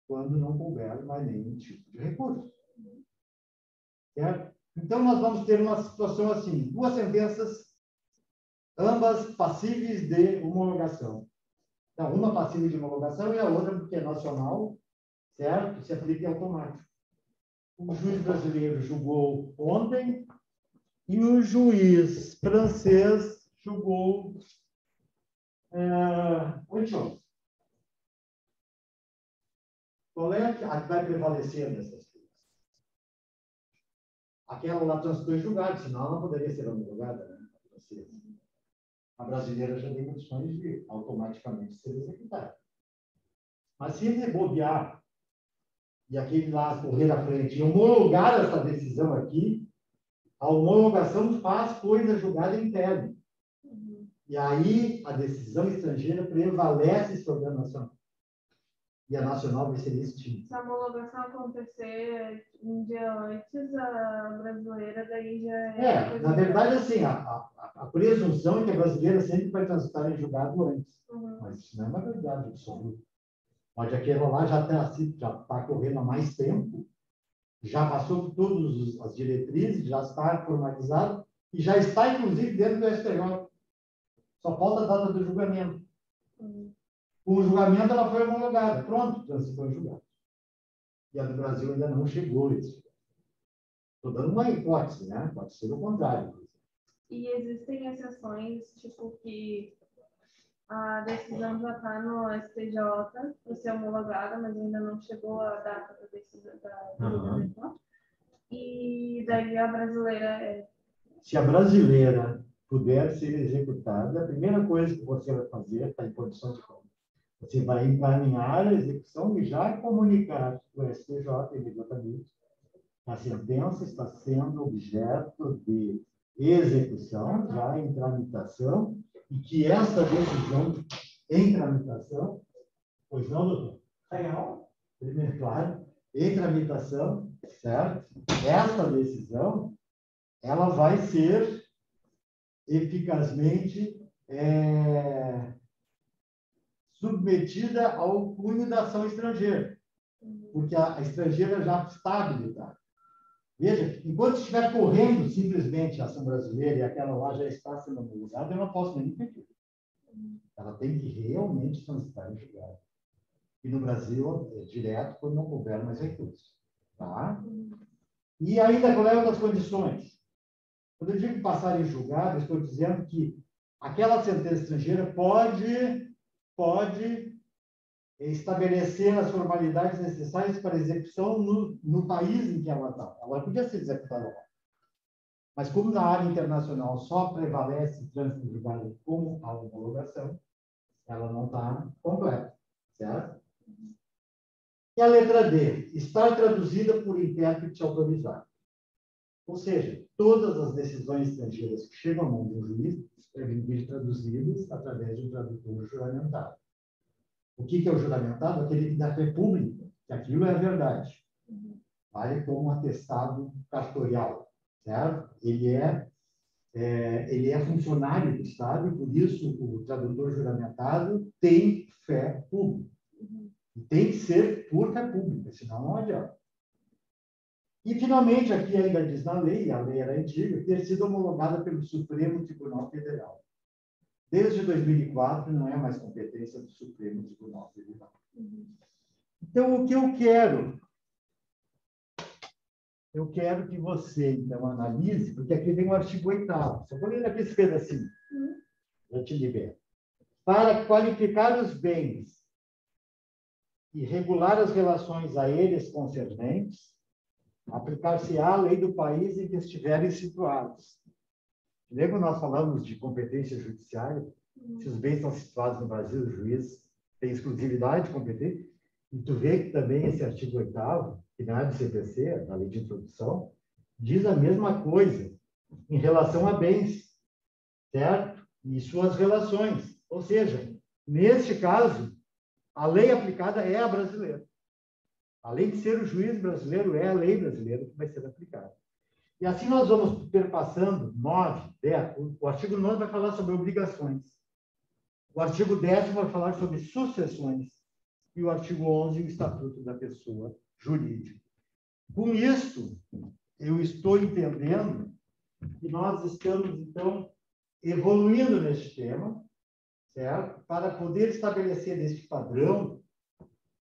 Quando não couber mais nenhum tipo de recurso. Certo? Então, nós vamos ter uma situação assim, duas sentenças, ambas passíveis de homologação. Então, uma passível de homologação e a outra, porque é nacional, certo? Se aplica em automático. O juiz brasileiro julgou ontem e o juiz francês julgou ontem. Qual é a que vai prevalecer nessas coisas? Aquela lá transitou em julgado, senão ela não poderia ser homologada, né? A brasileira já tem condições de automaticamente ser executada. Mas se ele bobear e aquele lá correr à frente e homologar essa decisão aqui, a homologação faz coisa julgada interna. E aí a decisão estrangeira prevalece sobre a nacional. E a nacional vai ser extinta. Se a homologação acontecer um dia antes, a brasileira daí já é... Na verdade, assim, a presunção é que a brasileira sempre vai transitar em julgado antes. Mas isso não é uma verdade absoluta. Pode aquela lá já está correndo há mais tempo, já passou por todas as diretrizes, já está formalizado e já está, inclusive, dentro do STJ. Só falta a data do julgamento. Com o julgamento, ela foi homologada. Pronto, transitou em julgado. E a do Brasil ainda não chegou a isso. Estou dando uma hipótese, né? Pode ser o contrário. E existem exceções, tipo que a decisão já está no STJ para ser homologada, mas ainda não chegou a data da decisão da E daí a brasileira Se a brasileira puder ser executada, a primeira coisa que você vai fazer, está em condição de como? Você vai encaminhar a execução e já comunicar o STJ imediatamente. A sentença está sendo objeto de execução, já em tramitação, e que essa decisão em tramitação, pois não, doutor? Primeiro, claro, em tramitação, certo? Essa decisão, ela vai ser eficazmente submetida ao cunho da ação estrangeira, porque a estrangeira já está habilitada. Veja, enquanto estiver correndo simplesmente a ação brasileira e aquela lá já está sendo homologada, eu não posso nem impedir. Ela tem que realmente transitar em julgado. E no Brasil, é direto, quando não houver mais recursos. Tá? E ainda, qual é uma das condições? Quando eu digo passar em julgado, eu estou dizendo que aquela sentença estrangeira pode estabelecer as formalidades necessárias para execução no país em que ela está. Ela podia ser executada lá. Mas como na área internacional só prevalece o trânsito de julgado como a homologação, ela não está completa, certo? E a letra D, estar traduzida por intérprete autorizado. Ou seja, todas as decisões estrangeiras que chegam à mão de um juiz devem vir traduzidas através de um tradutor juramentado. O que é o juramentado? Aquele que dá fé pública, que aquilo é a verdade. Vale como um atestado cartorial, certo? Ele é funcionário do Estado e, por isso, o tradutor juramentado tem fé pública. E tem que ser por fé pública, senão não adianta. E, finalmente, aqui ainda diz na lei, a lei era antiga, ter sido homologada pelo Supremo Tribunal Federal. Desde 2004, não é mais competência do Supremo Tribunal Federal. Então, o que eu quero? Eu quero que você, então, analise, porque aqui tem um artigo 8º. Só vou ler aqui esse pedacinho. Eu te libero. Para qualificar os bens e regular as relações a eles concernentes, aplicar-se-á a lei do país em que estiverem situados. Lembra que nós falamos de competência judiciária? Se os bens estão situados no Brasil, o juiz tem exclusividade de competência, e tu vê que também esse artigo 8º, que na do CPC, da Lei de Introdução, diz a mesma coisa em relação a bens, certo? E suas relações. Ou seja, neste caso, a lei aplicada é a brasileira. Além de ser o juiz brasileiro, é a lei brasileira que vai ser aplicada. E assim nós vamos perpassando 9, 10. O artigo 9 vai falar sobre obrigações. O artigo 10 vai falar sobre sucessões. E o artigo 11, o Estatuto da Pessoa Jurídica. Com isso, eu estou entendendo que nós estamos, então, evoluindo neste tema, certo? Para poder estabelecer este padrão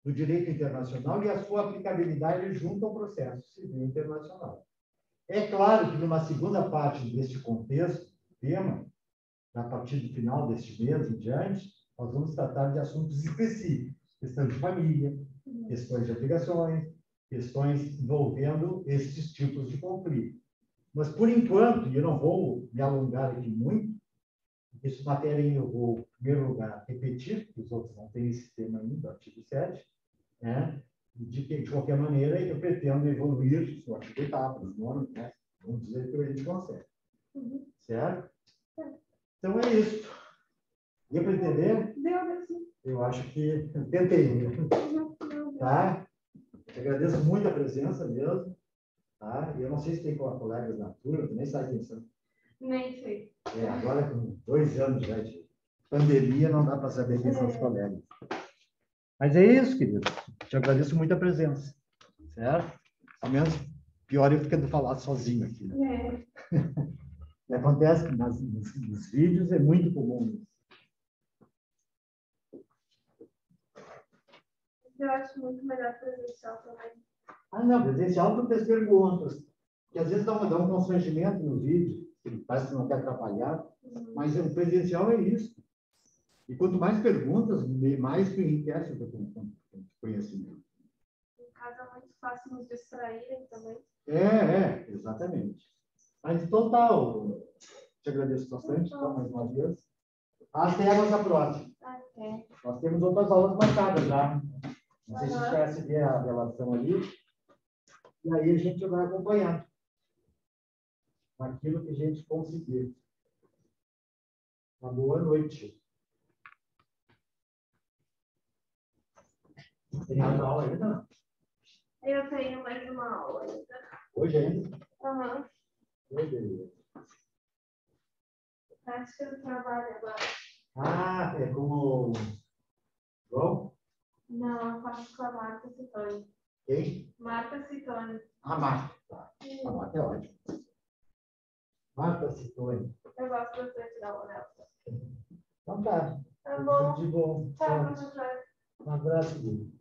do direito internacional e a sua aplicabilidade junto ao processo civil internacional. É claro que, numa segunda parte deste contexto, tema, a partir do final deste mês em diante, nós vamos tratar de assuntos específicos, questão de família, questões de obrigações, questões envolvendo esses tipos de conflito. Mas, por enquanto, e eu não vou me alongar aqui muito, porque essa matéria eu vou, em primeiro lugar, repetir, porque os outros não têm esse tema ainda, artigo 7, né? De qualquer maneira, eu pretendo evoluir no artigo 8º, nos nomes, né? Vamos dizer que a gente consegue. Certo? Então, é isso. Deu para entender? Deu, sim. Eu acho que tentei. Tá? Eu agradeço muito a presença mesmo. Tá? Eu não sei se tem colegas na turma, nem sabe quem são. Nem sei. Agora, com 2 anos já de pandemia, não dá para saber quem são os colegas. Mas é isso, querido. Te agradeço muito a presença. Certo? Ao menos, pior eu ficando falar sozinho aqui. Né? Acontece que nos vídeos é muito comum isso. Eu acho muito melhor presencial também. Não, presencial tu fez perguntas. Que às vezes dá um constrangimento no vídeo, que parece que não quer atrapalhar, mas o presencial é isso. E quanto mais perguntas, mais tu enriquece o teu conhecimento. Em casa é muito fácil nos distraírem também. Exatamente. Mas, então tá, te agradeço bastante, então, mais uma vez. Até a nossa próxima. Até. Nós temos outras aulas marcadas já. Não sei se você conhece ver a relação ali. E aí a gente vai acompanhando aquilo que a gente conseguir. Uma boa noite. Tem aula ainda? Eu tenho mais uma aula ainda. Hoje ainda? Aham. Beleza. Acho que eu trabalho agora. É como João? Não, eu faço com a Marta Citone. Quem? Marta Citone. Marta. Tá. A Marta é ótimo. Marta Citone. Eu gosto bastante da aula dela. Então tá. Tá bom. Tudo de bom. Tchau, professor. Um abraço, Gui.